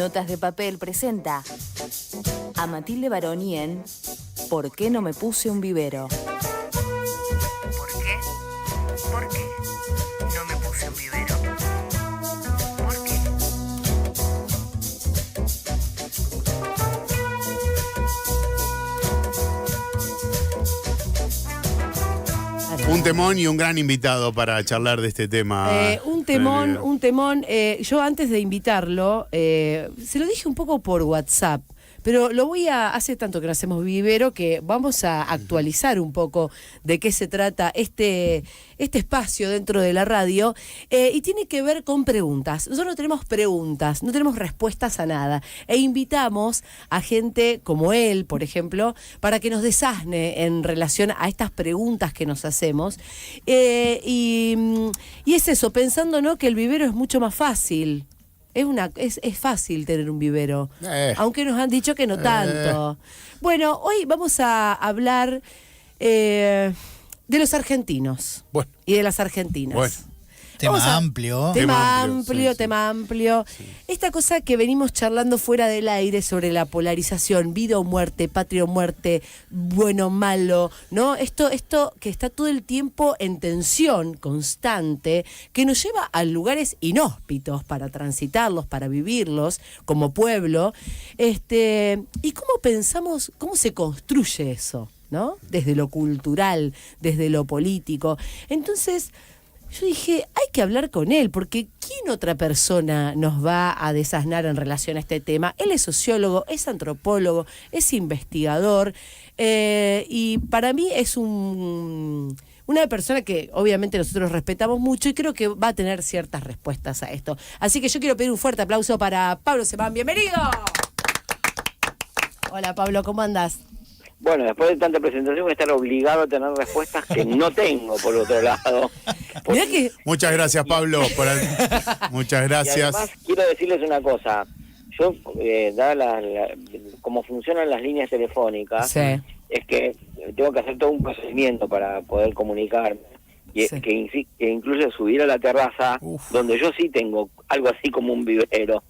Notas de Papel presenta a Matilde Baroni en ¿Por qué no me puse un vivero? ¿Por qué? ¿Por qué no me puse un vivero? ¿Por qué? Un temón y un gran invitado para charlar de este tema. Un temón. Yo antes de invitarlo, se lo dije un poco por WhatsApp, pero hace tanto que no hacemos vivero que vamos a actualizar un poco de qué se trata este espacio dentro de la radio, y tiene que ver con preguntas. Nosotros no tenemos preguntas, no tenemos respuestas a nada, e invitamos a gente como él, por ejemplo, para que nos desasne en relación a estas preguntas que nos hacemos, y es eso, pensando, ¿no?, que el vivero es mucho más fácil. Es fácil tener un vivero, aunque nos han dicho que no tanto. Bueno, hoy vamos a hablar de los argentinos y de las argentinas. Bueno. Tema amplio. Tema amplio. Sí. Esta cosa que venimos charlando fuera del aire sobre la polarización, vida o muerte, patria o muerte, bueno o malo, ¿no? Esto que está todo el tiempo en tensión constante, que nos lleva a lugares inhóspitos para transitarlos, para vivirlos como pueblo. ¿Y cómo pensamos, cómo se construye eso, ¿no? Desde lo cultural, desde lo político. Entonces, yo dije, hay que hablar con él, porque ¿quién otra persona nos va a desasnar en relación a este tema? Él es sociólogo, es antropólogo, es investigador, y para mí es una persona que obviamente nosotros respetamos mucho y creo que va a tener ciertas respuestas a esto. Así que yo quiero pedir un fuerte aplauso para Pablo Semán. ¡Bienvenido! Hola, Pablo, ¿cómo andás? Bueno, después de tanta presentación voy a estar obligado a tener respuestas que no tengo, por otro lado. Muchas gracias, Pablo. Muchas gracias. Y además, quiero decirles una cosa. Yo, dada cómo funcionan las líneas telefónicas, sí, es que tengo que hacer todo un procedimiento para poder comunicarme. Y sí, que incluye subir a la terraza, donde yo sí tengo algo así como un vivero.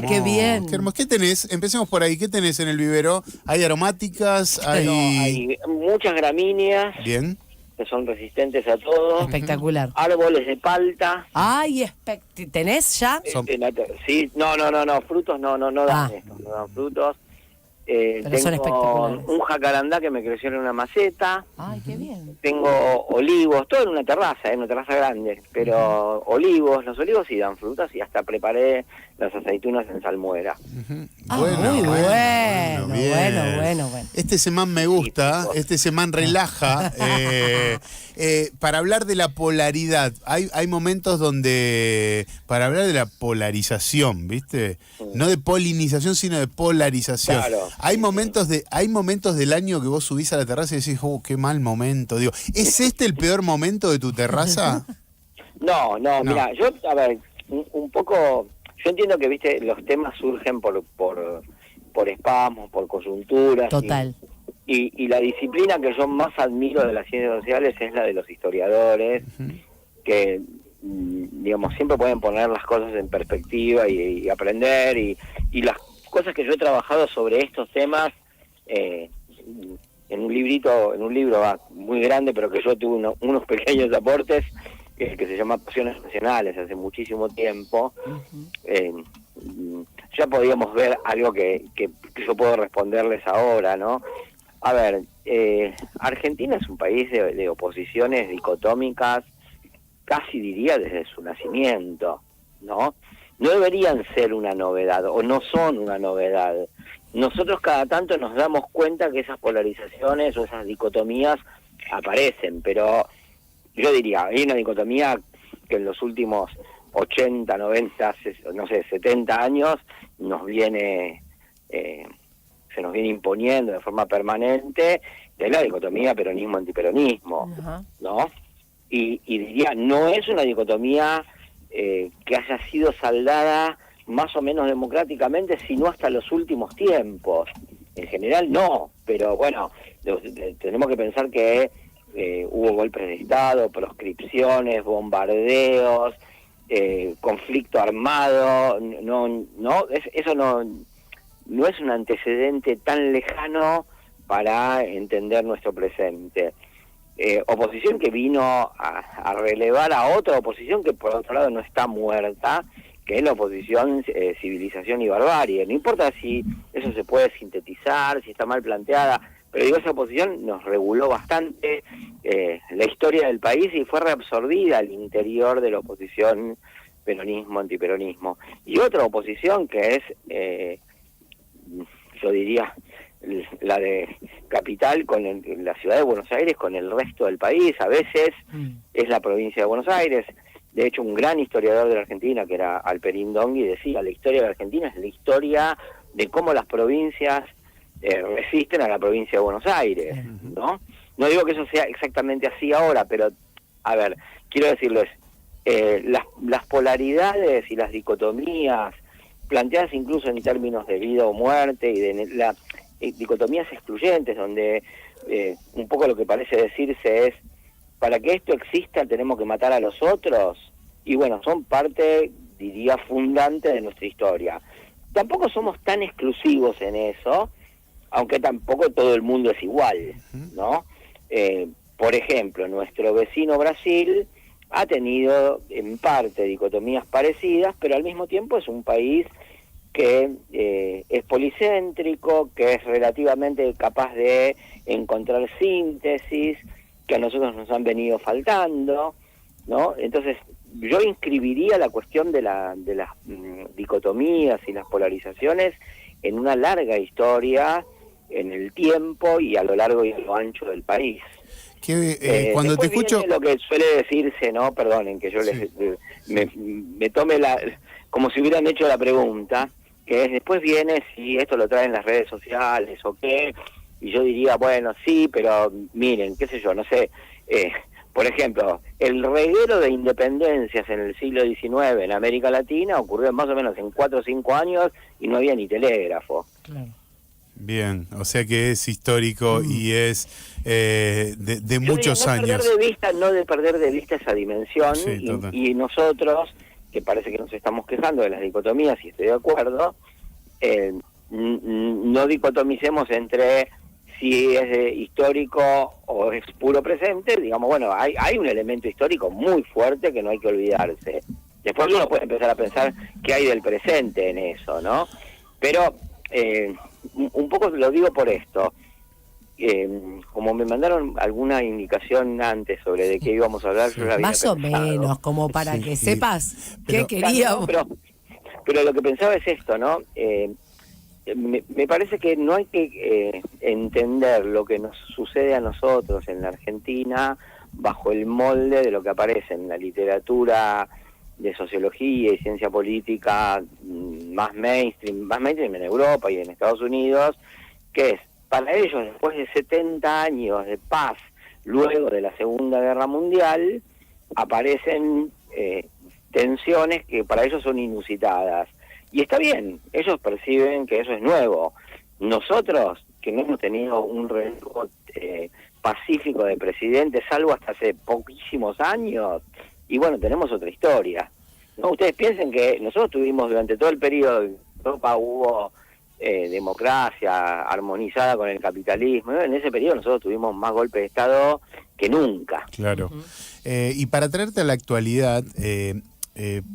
Qué bien. Qué hermoso. ¿Qué tenés? Empecemos por ahí. ¿Qué tenés en el vivero? ¿Hay aromáticas? Hay muchas gramíneas. Bien. Que son resistentes a todo. Espectacular. Árboles de palta. Ay, ¿tenés ya? Sí, no, frutos no dan esto, no dan frutos. Tengo un jacarandá que me creció en una maceta. Ay, qué bien. Tengo olivos, todo en una terraza grande, pero los olivos sí dan frutas, y hasta preparé las aceitunas en salmuera. Muy bueno. Este semán me gusta, este semán relaja. Para hablar de la polaridad, hay momentos donde, para hablar de la polarización, ¿viste? No de polinización, sino de polarización. Claro. Hay momentos del año que vos subís a la terraza y decís, qué mal momento. Digo, ¿es este el peor momento de tu terraza? No, mira, a ver, un poco, yo entiendo que, viste, los temas surgen por espasmos, por coyunturas. Total. Y la disciplina que yo más admiro de las ciencias sociales es la de los historiadores, que, digamos, siempre pueden poner las cosas en perspectiva y aprender, y las cosas que yo he trabajado sobre estos temas en un libro muy grande, pero que yo tuve unos pequeños aportes, que se llama Pasiones Nacionales, hace muchísimo tiempo. Ya podíamos ver algo que yo puedo responderles ahora, ¿no? A ver, Argentina es un país de oposiciones dicotómicas, casi diría desde su nacimiento, ¿no? No deberían ser una novedad, o no son una novedad. Nosotros cada tanto nos damos cuenta que esas polarizaciones o esas dicotomías aparecen, pero yo diría, hay una dicotomía que en los últimos 80, 90, no sé, 70 años se nos viene imponiendo de forma permanente, de la dicotomía peronismo-antiperonismo, ¿no? Y diría, no es una dicotomía que haya sido saldada más o menos democráticamente, sino hasta los últimos tiempos. En general no, pero bueno, tenemos que pensar que hubo golpes de Estado, proscripciones, bombardeos, conflicto armado, eso no es un antecedente tan lejano para entender nuestro presente. Oposición que vino a relevar a otra oposición que por otro lado no está muerta, que es la oposición civilización y barbarie. No importa si eso se puede sintetizar, si está mal planteada, pero digo, esa oposición nos reguló bastante la historia del país y fue reabsorbida al interior de la oposición peronismo, antiperonismo. Y otra oposición que es, yo diría, la de capital con la ciudad de Buenos Aires con el resto del país, a veces es la provincia de Buenos Aires. De hecho, un gran historiador de la Argentina, que era Alperín Dongui, decía, la historia de la Argentina es la historia de cómo las provincias resisten a la provincia de Buenos Aires, ¿no? No digo que eso sea exactamente así ahora, pero, a ver, quiero decirles, las polaridades y las dicotomías, planteadas incluso en términos de vida o muerte, y de dicotomías excluyentes, donde un poco lo que parece decirse es, para que esto exista tenemos que matar a los otros, y bueno, son parte, diría, fundante de nuestra historia. Tampoco somos tan exclusivos en eso, aunque tampoco todo el mundo es igual, ¿no? Por ejemplo, nuestro vecino Brasil ha tenido en parte dicotomías parecidas, pero al mismo tiempo es un país que es policéntrico, que es relativamente capaz de encontrar síntesis, que a nosotros nos han venido faltando, ¿no? Entonces, yo inscribiría la cuestión de las dicotomías y las polarizaciones en una larga historia, en el tiempo y a lo largo y a lo ancho del país. Cuando te escucho, lo que suele decirse, no, perdonen que yo me tome como si hubieran hecho la pregunta, que es, después viene si esto lo traen las redes sociales o qué, y yo diría, bueno, sí, pero miren, qué sé yo, no sé, por ejemplo, el reguero de independencias en el siglo XIX en América Latina ocurrió más o menos en 4 o 5 años y no había ni telégrafo. Claro. Bien, o sea que es histórico y es de muchos años. No de perder de vista esa dimensión, Sí, y nosotros, que parece que nos estamos quejando de las dicotomías, y estoy de acuerdo, no dicotomicemos entre si es histórico o es puro presente. Digamos, bueno, hay un elemento histórico muy fuerte que no hay que olvidarse. Después uno puede empezar a pensar qué hay del presente en eso, ¿no? Pero un poco lo digo por esto. Como me mandaron alguna indicación antes sobre de qué íbamos a hablar, yo la había más o pensado. menos, como para que sepas qué pero, queríamos. Pero lo que pensaba es esto, ¿no? Me parece que no hay que entender lo que nos sucede a nosotros en la Argentina bajo el molde de lo que aparece en la literatura de sociología y ciencia política más mainstream en Europa y en Estados Unidos, que es, para ellos, después de 70 años de paz, luego de la Segunda Guerra Mundial, aparecen tensiones que para ellos son inusitadas. Y está bien, ellos perciben que eso es nuevo. Nosotros, que no hemos tenido un relevo pacífico de presidente, salvo hasta hace poquísimos años, y bueno, tenemos otra historia. No, ustedes piensen que nosotros tuvimos durante todo el periodo en Europa hubo democracia armonizada con el capitalismo. En ese periodo nosotros tuvimos más golpes de Estado que nunca. Claro. Y para traerte a la actualidad,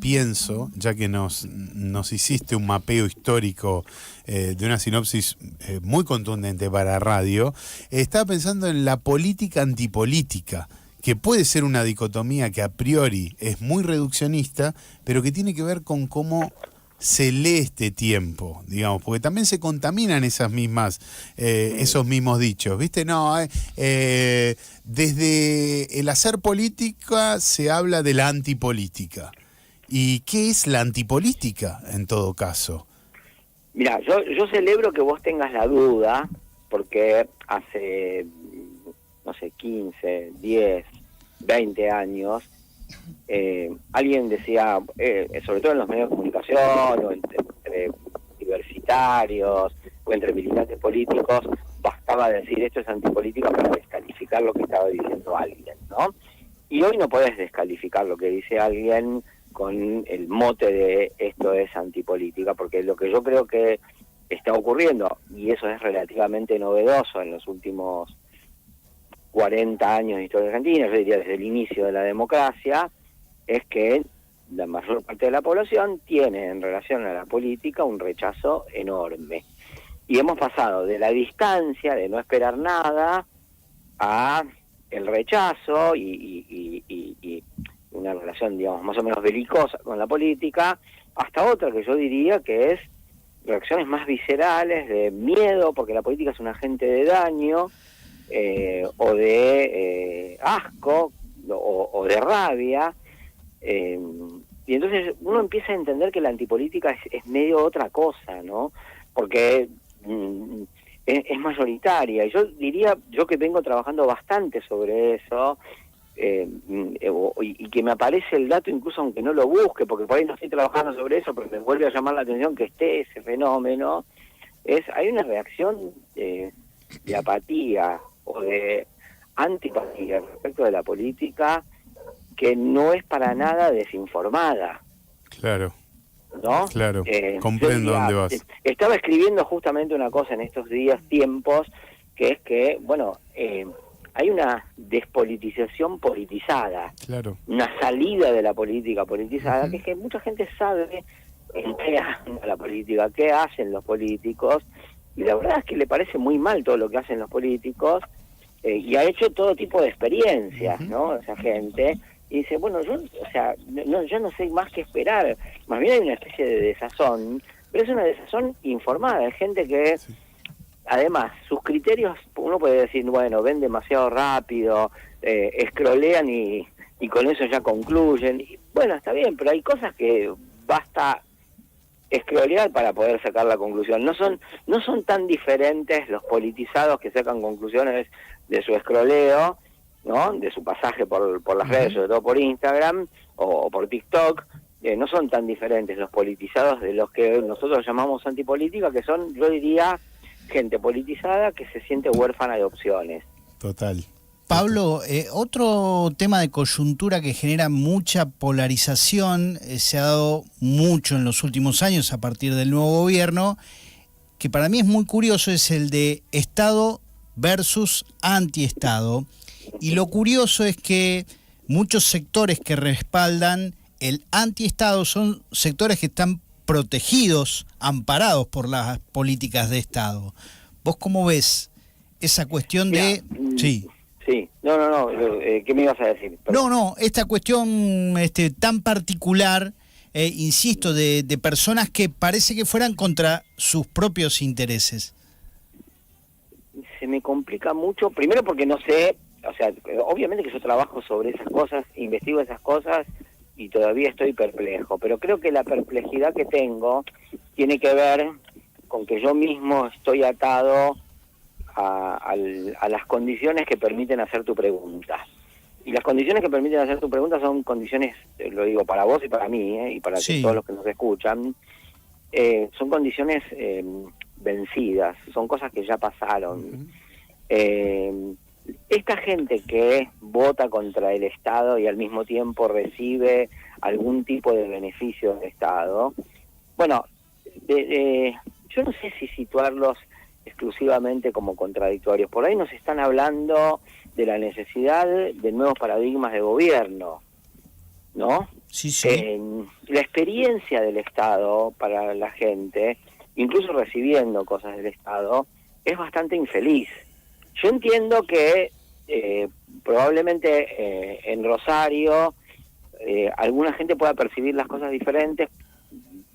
pienso, ya que nos hiciste un mapeo histórico de una sinopsis muy contundente para radio, estaba pensando en la política antipolítica, que puede ser una dicotomía que a priori es muy reduccionista, pero que tiene que ver con cómo se lee este tiempo, digamos, porque también se contaminan esas mismas, esos mismos dichos, ¿viste? No, desde el hacer política se habla de la antipolítica. ¿Y qué es la antipolítica, en todo caso? Mira, yo celebro que vos tengas la duda, porque hace, no sé, 15, 10, 20 años, alguien decía, sobre todo en los medios de comunicación, o entre universitarios, o entre militantes políticos, bastaba decir esto es antipolítica para descalificar lo que estaba diciendo alguien, ¿no? Y hoy no podés descalificar lo que dice alguien con el mote de esto es antipolítica, porque lo que yo creo que está ocurriendo, y eso es relativamente novedoso en los últimos 40 años de historia argentina, yo diría desde el inicio de la democracia, es que la mayor parte de la población tiene en relación a la política un rechazo enorme. Y hemos pasado de la distancia, de no esperar nada, a el rechazo y una relación, digamos, más o menos belicosa con la política, hasta otra que yo diría que es reacciones más viscerales, de miedo, porque la política es un agente de daño, o de asco, o de rabia, y entonces uno empieza a entender que la antipolítica es medio otra cosa, ¿no? Porque es mayoritaria. Y yo diría, yo que vengo trabajando bastante sobre eso, y que me aparece el dato incluso aunque no lo busque, porque por ahí no estoy trabajando sobre eso, pero me vuelve a llamar la atención que esté ese fenómeno, hay una reacción de apatía o de antipatía respecto de la política que no es para nada desinformada. Claro. ¿No? Claro, comprendo dónde vas. Estaba escribiendo justamente una cosa en estos tiempos, que es que, bueno, hay una despolitización politizada, claro, una salida de la política politizada, que es que mucha gente sabe en qué anda la política, qué hacen los políticos, y la verdad es que le parece muy mal todo lo que hacen los políticos, y ha hecho todo tipo de experiencias, ¿no? Esa gente, y dice, bueno, yo no sé más qué esperar, más bien hay una especie de desazón, pero es una desazón informada, hay gente que, además, sus criterios, uno puede decir, bueno, ven demasiado rápido, scrollean y con eso ya concluyen, y, bueno, está bien, pero hay cosas que basta scrollear para poder sacar la conclusión. No son tan diferentes los politizados que sacan conclusiones de su scrolleo, ¿no? De su pasaje por las redes, sobre todo por Instagram o por TikTok. No son tan diferentes los politizados de los que nosotros llamamos antipolítica, que son, yo diría, gente politizada que se siente huérfana de opciones. Total. Pablo, otro tema de coyuntura que genera mucha polarización, se ha dado mucho en los últimos años a partir del nuevo gobierno, que para mí es muy curioso, es el de Estado versus antiestado. Y lo curioso es que muchos sectores que respaldan el antiestado son sectores que están protegidos, amparados por las políticas de Estado. ¿Vos cómo ves esa cuestión de...? Sí. Sí, no, ¿qué me ibas a decir? Perdón. No, esta cuestión tan particular, insisto, de personas que parece que fueran contra sus propios intereses. Se me complica mucho, primero porque no sé, o sea, obviamente que yo trabajo sobre esas cosas, investigo esas cosas y todavía estoy perplejo, pero creo que la perplejidad que tengo tiene que ver con que yo mismo estoy atado a las condiciones que permiten hacer tu pregunta. Y las condiciones que permiten hacer tu pregunta son condiciones, lo digo para vos y para mí, y para todos los que nos escuchan, son condiciones vencidas, son cosas que ya pasaron. Esta gente que vota contra el Estado y al mismo tiempo recibe algún tipo de beneficio del Estado, bueno, yo no sé si situarlos exclusivamente como contradictorios. Por ahí nos están hablando de la necesidad de nuevos paradigmas de gobierno, ¿no? Sí. La experiencia del Estado para la gente, incluso recibiendo cosas del Estado, es bastante infeliz. Yo entiendo que probablemente en Rosario alguna gente pueda percibir las cosas diferentes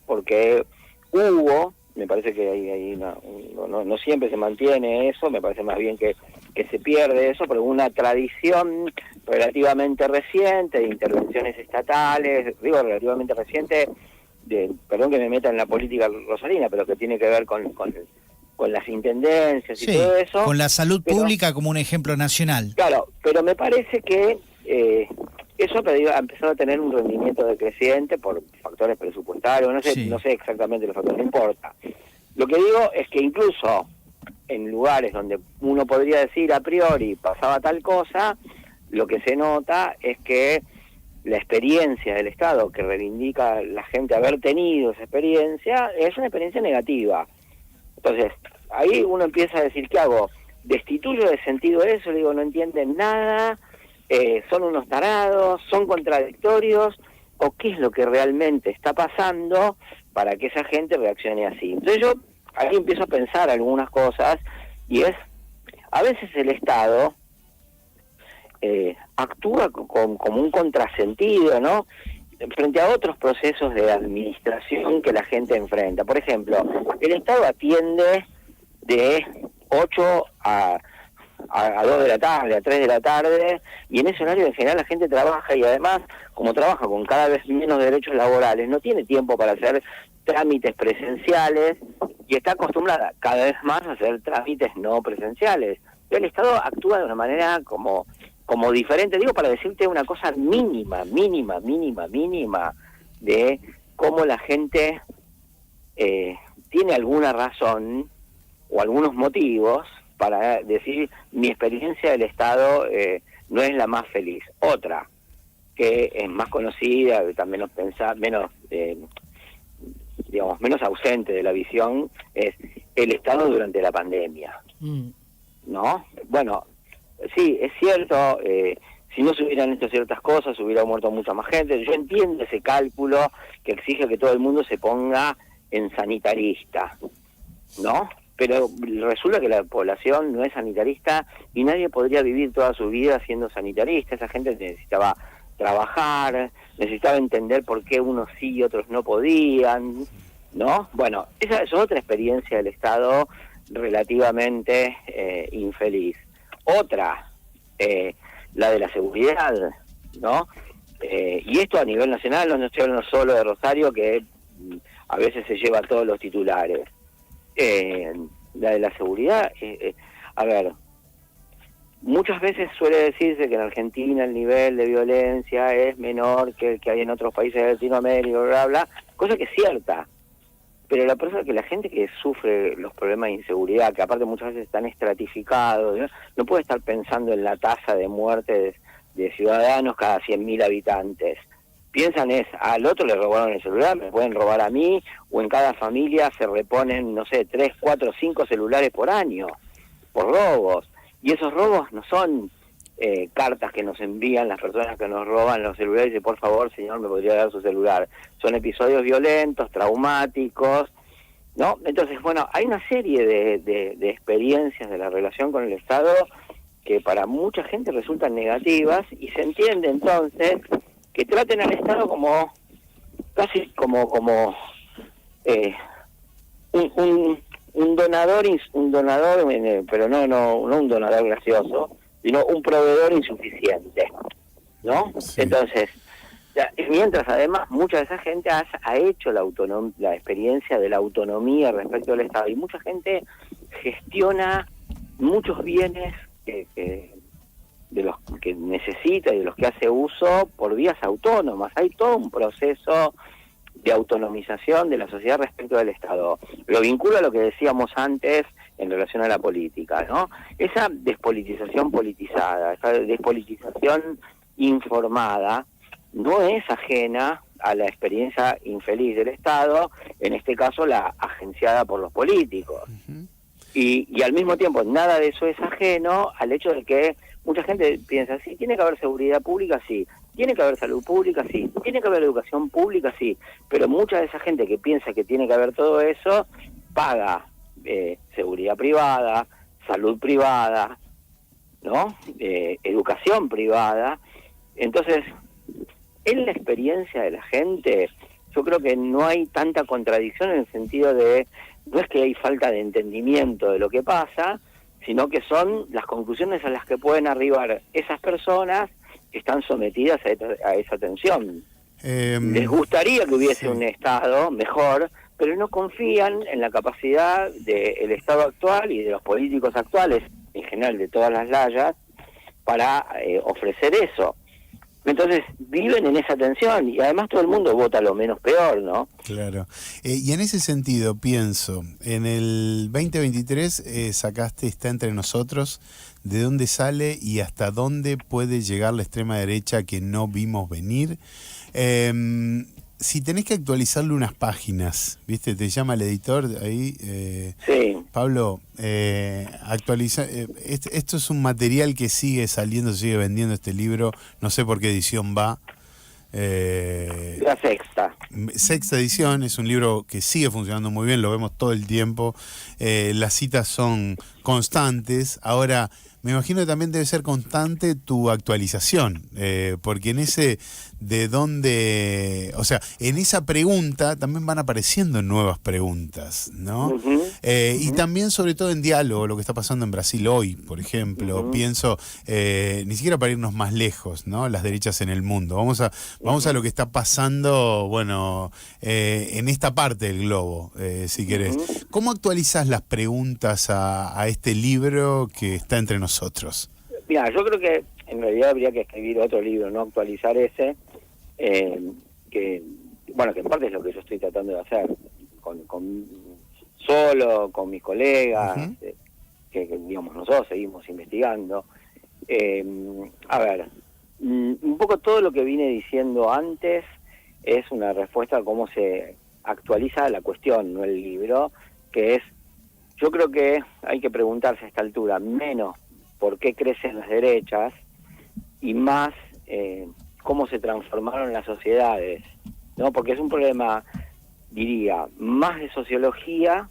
porque me parece que ahí no siempre se mantiene eso, me parece más bien que se pierde eso, pero una tradición relativamente reciente de intervenciones estatales, digo relativamente reciente, perdón que me meta en la política rosarina, pero que tiene que ver con las intendencias y todo eso. Con la salud pública como un ejemplo nacional. Claro, pero me parece que eso ha empezado a tener un rendimiento decreciente por factores presupuestarios, no sé exactamente los factores, no importa. Lo que digo es que incluso en lugares donde uno podría decir a priori pasaba tal cosa, lo que se nota es que la experiencia del Estado que reivindica la gente haber tenido esa experiencia, es una experiencia negativa. Entonces, ahí uno empieza a decir, ¿qué hago? ¿Destituyo de sentido eso? Le digo, no entienden nada, son unos tarados, son contradictorios, o qué es lo que realmente está pasando para que esa gente reaccione así. Entonces yo ahí empiezo a pensar algunas cosas, y es, a veces el Estado actúa como un contrasentido, ¿no?, frente a otros procesos de administración que la gente enfrenta. Por ejemplo, el Estado atiende de 8 a 2 de la tarde, a 3 de la tarde, y en ese horario en general la gente trabaja, y además, como trabaja con cada vez menos derechos laborales, no tiene tiempo para hacer trámites presenciales, y está acostumbrada cada vez más a hacer trámites no presenciales. El Estado actúa de una manera como diferente, digo, para decirte una cosa mínima, de cómo la gente tiene alguna razón o algunos motivos para decir, mi experiencia del Estado no es la más feliz. Otra, que es más conocida, también menos ausente de la visión, es el Estado durante la pandemia. ¿No? Bueno, sí, es cierto, si no se hubieran hecho ciertas cosas, hubiera muerto mucha más gente. Yo entiendo ese cálculo que exige que todo el mundo se ponga en sanitarista, ¿no? Pero resulta que la población no es sanitarista y nadie podría vivir toda su vida siendo sanitarista. Esa gente necesitaba trabajar, necesitaba entender por qué unos sí y otros no podían, ¿no? Bueno, esa es otra experiencia del Estado relativamente infeliz. Otra, la de la seguridad, ¿no? Y esto a nivel nacional, no estoy hablando solo de Rosario, que a veces se lleva todos los titulares. La de la seguridad, a ver, muchas veces suele decirse que en Argentina el nivel de violencia es menor que el que hay en otros países de Latinoamérica, bla, bla, cosa que es cierta. Pero la gente que sufre los problemas de inseguridad, que aparte muchas veces están estratificados, no puede estar pensando en la tasa de muerte de ciudadanos cada 100.000 habitantes. Piensan al otro le robaron el celular, me pueden robar a mí, o en cada familia se reponen, no sé, 3, 4, 5 celulares por año, por robos. Y esos robos no son cartas que nos envían las personas que nos roban los celulares y dicen, por favor, señor, me podría dar su celular. Son episodios violentos, traumáticos, ¿no? Entonces, bueno, hay una serie de experiencias de la relación con el Estado que para mucha gente resultan negativas, y se entiende entonces que traten al Estado como casi como un donador, pero no un donador gracioso, sino un proveedor insuficiente, ¿no? Sí. Entonces, mientras además mucha de esa gente ha hecho la experiencia de la autonomía respecto al Estado, y mucha gente gestiona muchos bienes de los que necesita y de los que hace uso por vías autónomas. Hay todo un proceso de autonomización de la sociedad respecto del Estado. Lo vinculo a lo que decíamos antes en relación a la política, ¿no? Esa despolitización politizada, esa despolitización informada, no es ajena a la experiencia infeliz del Estado, en este caso la agenciada por los políticos. Uh-huh. Y al mismo tiempo, nada de eso es ajeno al hecho de que mucha gente piensa, sí, tiene que haber seguridad pública, sí, tiene que haber salud pública, sí, tiene que haber educación pública, sí, pero mucha de esa gente que piensa que tiene que haber todo eso, paga seguridad privada, salud privada, ¿no? Educación privada. Entonces, en la experiencia de la gente, yo creo que no hay tanta contradicción en el sentido de, no es que hay falta de entendimiento de lo que pasa, sino que son las conclusiones a las que pueden arribar esas personas que están sometidas a esa tensión. Les gustaría que hubiese un Estado mejor, pero no confían en la capacidad del Estado actual y de los políticos actuales, en general de todas las layas, para ofrecer eso. Entonces viven en esa tensión y además todo el mundo vota lo menos peor, ¿no? Claro. Y en ese sentido, pienso, en el 2023 sacaste Está entre nosotros, ¿de dónde sale y hasta dónde puede llegar la extrema derecha que no vimos venir? Si tenés que actualizarle unas páginas, ¿viste? Te llama el editor ahí. Sí. Pablo, actualiza. Esto es un material que sigue saliendo, sigue vendiendo este libro. No sé por qué edición va. La sexta. Sexta edición, es un libro que sigue funcionando muy bien, lo vemos todo el tiempo. Las citas son constantes. Ahora, me imagino que también debe ser constante tu actualización, porque en ese de dónde, o sea, en esa pregunta también van apareciendo nuevas preguntas, ¿no? Ujú. Y también, sobre todo, en diálogo, lo que está pasando en Brasil hoy, por ejemplo. Pienso, ni siquiera para irnos más lejos, ¿no? Las derechas en el mundo. Vamos a lo que está pasando, bueno, en esta parte del globo, si querés. ¿Cómo actualizás las preguntas a este libro que está entre nosotros? Mira, yo creo que en realidad habría que escribir otro libro, no actualizar ese, que en parte es lo que yo estoy tratando de hacer, solo, con mis colegas, que digamos nosotros seguimos investigando. A ver, un poco todo lo que vine diciendo antes es una respuesta a cómo se actualiza la cuestión, no el libro, que es, yo creo que hay que preguntarse a esta altura menos por qué crecen las derechas y más cómo se transformaron las sociedades, ¿no? Porque es un problema, diría, más de sociología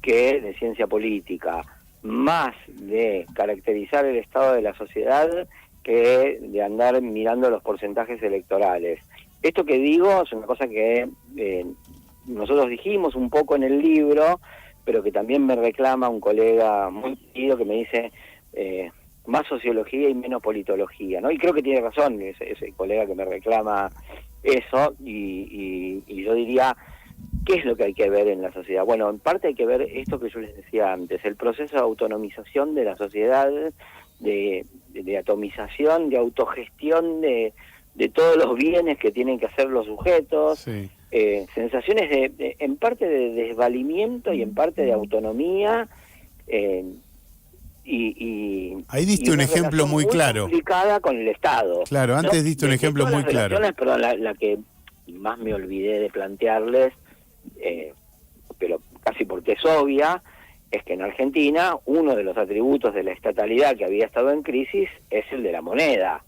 que de ciencia política, más de caracterizar el estado de la sociedad que de andar mirando los porcentajes electorales. Esto que digo es una cosa que nosotros dijimos un poco en el libro, pero que también me reclama un colega muy querido que me dice más sociología y menos politología, ¿no? Y creo que tiene razón ese colega que me reclama eso, y yo diría, ¿qué es lo que hay que ver en la sociedad? Bueno, en parte hay que ver esto que yo les decía antes, el proceso de autonomización de la sociedad, de atomización, de autogestión de todos los bienes que tienen que hacer los sujetos, Sí. Sensaciones en parte de desvalimiento y en parte de autonomía, Ahí diste y un una ejemplo relación muy claro. complicada con el Estado. Claro, antes ¿no? diste un ejemplo todas muy las claro. relaciones, perdón, la que más me olvidé de plantearles, pero casi porque es obvia, es que en Argentina uno de los atributos de la estatalidad que había estado en crisis es el de la moneda,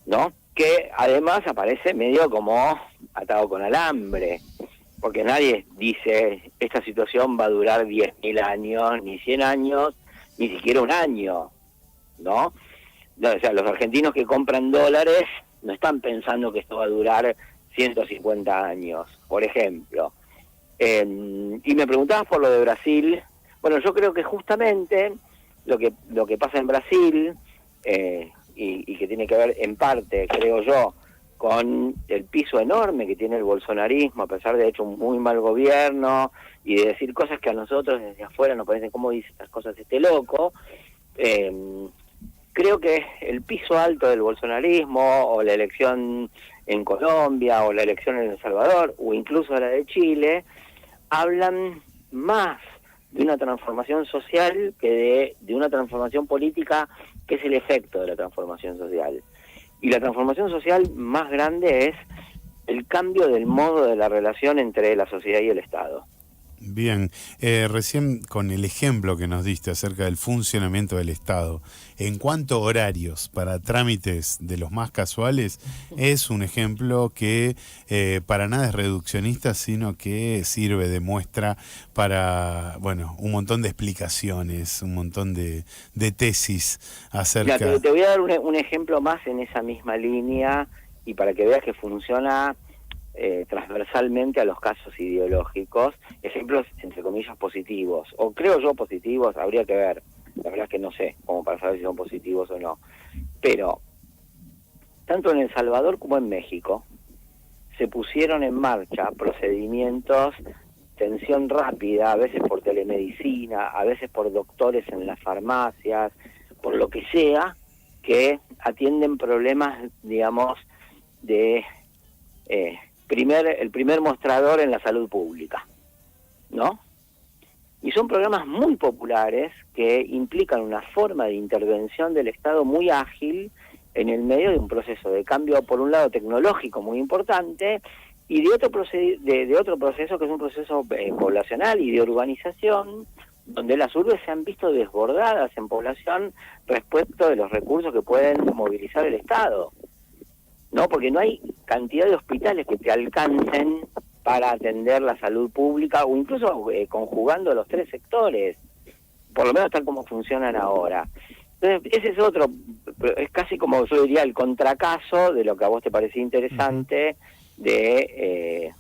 ¿no? Que además aparece medio como atado con alambre, porque nadie dice esta situación va a durar 10.000 años, ni 100 años, ni siquiera un año, ¿no? O sea, los argentinos que compran dólares no están pensando que esto va a durar 150 años, por ejemplo. Y me preguntabas por lo de Brasil. Bueno, yo creo que justamente lo que pasa en Brasil, y que tiene que ver en parte, creo yo, con el piso enorme que tiene el bolsonarismo, a pesar de hecho un muy mal gobierno, y de decir cosas que a nosotros desde afuera nos parecen, ¿cómo dice estas cosas este loco? Creo que el piso alto del bolsonarismo, o la elección en Colombia, o la elección en El Salvador, o incluso la de Chile, hablan más de una transformación social que de una transformación política, que es el efecto de la transformación social. Y la transformación social más grande es el cambio del modo de la relación entre la sociedad y el Estado. Bien, recién con el ejemplo que nos diste acerca del funcionamiento del Estado, en cuanto a horarios para trámites de los más casuales, es un ejemplo que para nada es reduccionista, sino que sirve de muestra para, bueno, un montón de explicaciones, un montón de tesis acerca... Mira, te voy a dar un ejemplo más en esa misma línea, y para que veas que funciona transversalmente a los casos ideológicos, ejemplos entre comillas positivos, o creo yo positivos, habría que ver, la verdad es que no sé, como para saber si son positivos o no, pero tanto en El Salvador como en México se pusieron en marcha procedimientos, atención rápida, a veces por telemedicina, a veces por doctores en las farmacias, por lo que sea, que atienden problemas, digamos, de el primer mostrador en la salud pública, ¿no? Y son programas muy populares que implican una forma de intervención del Estado muy ágil en el medio de un proceso de cambio, por un lado tecnológico muy importante, y de otro proceso que es un proceso poblacional y de urbanización, donde las urbes se han visto desbordadas en población respecto de los recursos que pueden movilizar el Estado, ¿no? Porque no hay cantidad de hospitales que te alcancen para atender la salud pública, o incluso conjugando los tres sectores, por lo menos tal como funcionan ahora. Entonces, ese es otro, es casi como yo diría el contracaso de lo que a vos te parecía interesante de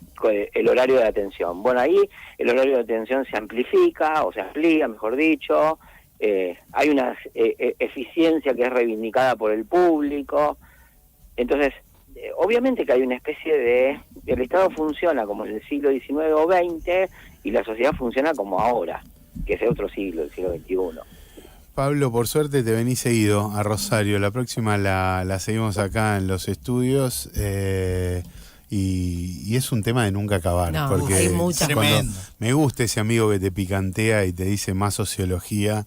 el horario de atención. Bueno, ahí el horario de atención se amplifica, o se amplía, mejor dicho, hay una eficiencia que es reivindicada por el público. Entonces, obviamente que hay una especie de... El Estado funciona como en el siglo XIX o XX y la sociedad funciona como ahora, que es otro siglo, el siglo XXI. Pablo, por suerte te venís seguido a Rosario. La próxima la seguimos acá en los estudios. Y es un tema de nunca acabar. No, porque hay muchas. cuando me gusta ese amigo que te picantea y te dice más sociología.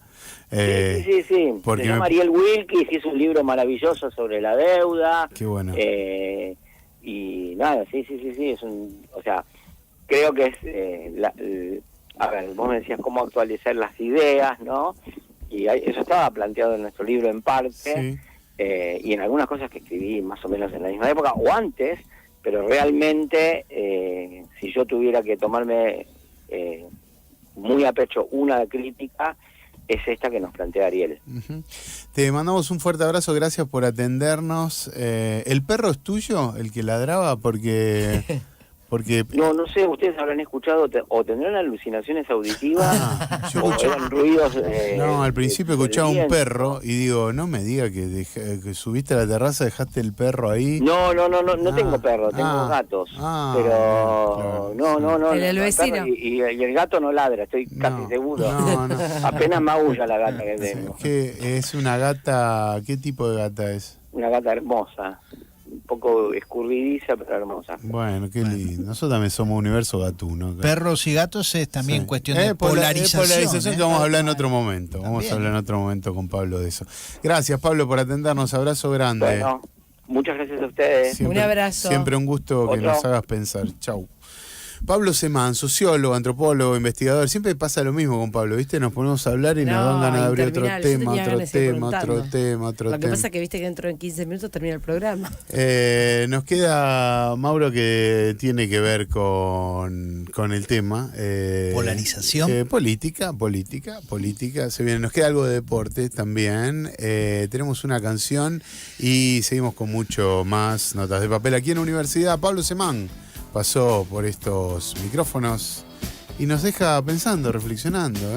Sí. Porque se llama Ariel Wilkis, hizo un libro maravilloso sobre la deuda. Qué bueno. Y nada, sí, es un... O sea, creo que es... a ver, vos me decías cómo actualizar las ideas, ¿no? Y eso estaba planteado en nuestro libro en parte, Sí. Y en algunas cosas que escribí más o menos en la misma época, o antes, pero realmente, si yo tuviera que tomarme muy a pecho una crítica, es esta que nos plantea Ariel. Uh-huh. Te mandamos un fuerte abrazo, gracias por atendernos. ¿El perro es tuyo, el que ladraba? Porque No sé, ustedes habrán escuchado o tendrán alucinaciones auditivas yo o escuché- eran ruidos... no, al principio del escuchaba un viento. perro y digo, no me diga que subiste a la terraza, dejaste el perro ahí. No Ah, tengo perro, tengo gatos, claro, pero no. El del vecino. perro y el gato no ladra, estoy casi seguro. No. Apenas maulla la gata que tengo. Es una gata, ¿qué tipo de gata es? Una gata hermosa, un poco escurridiza, pero hermosa. Bueno, qué lindo. Nosotros también somos universo gatuno. Perros y gatos es también Sí. cuestión de polarización. Polarización que vamos a hablar en otro momento. Vamos También. a hablar en otro momento con Pablo de eso. Gracias, Pablo, por atendernos. Abrazo grande. Bueno, muchas gracias a ustedes. Un abrazo. Siempre un gusto que Otro. nos hagas pensar. Chau. Pablo Semán, sociólogo, antropólogo, investigador. Siempre pasa lo mismo con Pablo, ¿viste? Nos ponemos a hablar y nos dan ganas de abrir otro interminable. Yo tema, tenía otro ganas de seguir tema, otro preguntando. tema, otro Lo que tema. pasa es que viste que dentro de 15 minutos termina el programa. Nos queda, Mauro, que tiene que ver con el tema. Polarización. Política. Se viene, nos queda algo de deporte también. Tenemos una canción y seguimos con mucho más notas de papel aquí en Universidad. Pablo Semán pasó por estos micrófonos y nos deja pensando, reflexionando.